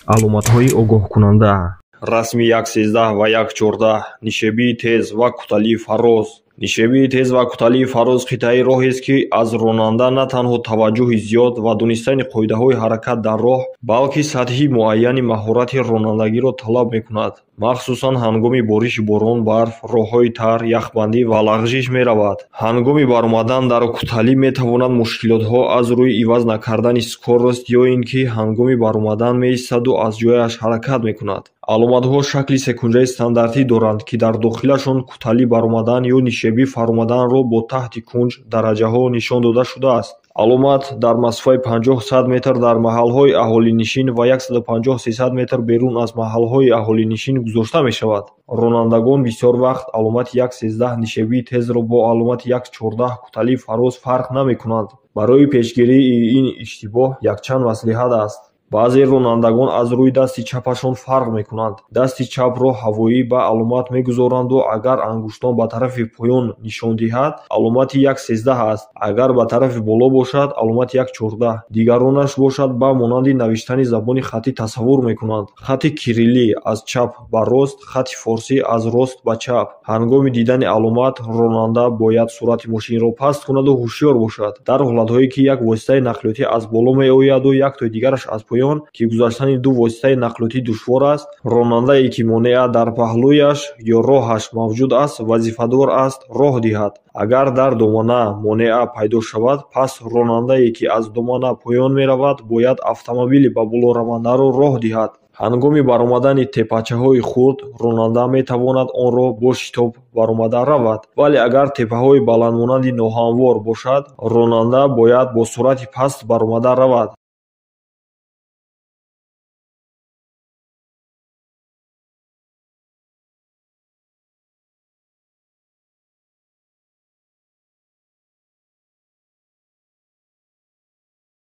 аломатҳои огоҳкунанда. Расми 113 ва 114 нишебии тез ва кӯталии фароз. нишебии тез ва кӯталии фароз қитъаи роҳест, ки аз ронанда на танҳо таваҷҷӯҳи зиёд ва донистани қоидаҳои ҳаракат дар роҳ, балки сатҳи муайяни маҳорати ронандагиро талаб мекунад. махсусан ҳангоми бориши борон, барф, роҳҳои тар, яхбандӣ ва лағжиш меравад. ҳангоми баромадан дар кӯталӣ метавонад мушкилотҳо аз рӯи иваз накардани скорост ё ин ки ҳангоми баромадан меистоду аз ҷояш ҳаракат мекунад. аломатҳо шакли секунҷаи стандартӣ доранд, ки дар дохилашон кӯталӣ баромадан ё нишебӣ фаромаданро бо таҳти кунҷ дараҷаҳо нишон дода шудааст. аломат дар масофаи 50-100 метр дар маҳалҳои аҳолинишин ва 150-300 метр берун аз маҳалҳои аҳолинишин гузошта мешавад. ронандагон бисёр вақт аломати 113 нишебии тезро бо аломати 114 кӯталии фароз фарқ намекунанд. барои пешгирии ин иштибоҳ якчанд маслиҳат аст. баъзе ронандагон аз рӯи дасти чапашон фарқ мекунанд. дасти чапро ҳавоӣ ба аломат мегузоранду агар ангуштон ба тарафи поён нишон диҳад, аломати 113 аст. агар ба тарафи боло бошад, аломати 114. дигаронаш бошад ба монанди навиштани забони хаттӣ тасаввур мекунанд. хатти кириллӣ аз чап ба рост, хатти форсӣ аз рост ба чап. ҳангоми дидани аломат, ронанда бояд суръати мошинро паст кунаду ҳушёр бошад. дар ҳолатҳое ки як воситаи нақлиётӣ аз боло меояду яктои дигараш аз поён, ки гузаштани ду воситаи нақлиётӣ душвор аст, ронандае ки монеа дар паҳлӯяш ё роҳаш мавҷуд аст, вазифадор аст роҳ диҳад. агар дар домана монеа пайдо шавад, пас ронандае ки аз домана поён меравад, бояд автомобили ба болоравандаро роҳ диҳад. ҳангоми баромадани теппачаҳои хурд, ронанда метавонад онро бо шитоб баромада равад, вале агар теппаҳои баландмонанди ноҳамвор бошад, ронанда бояд бо суръати паст баромада равад.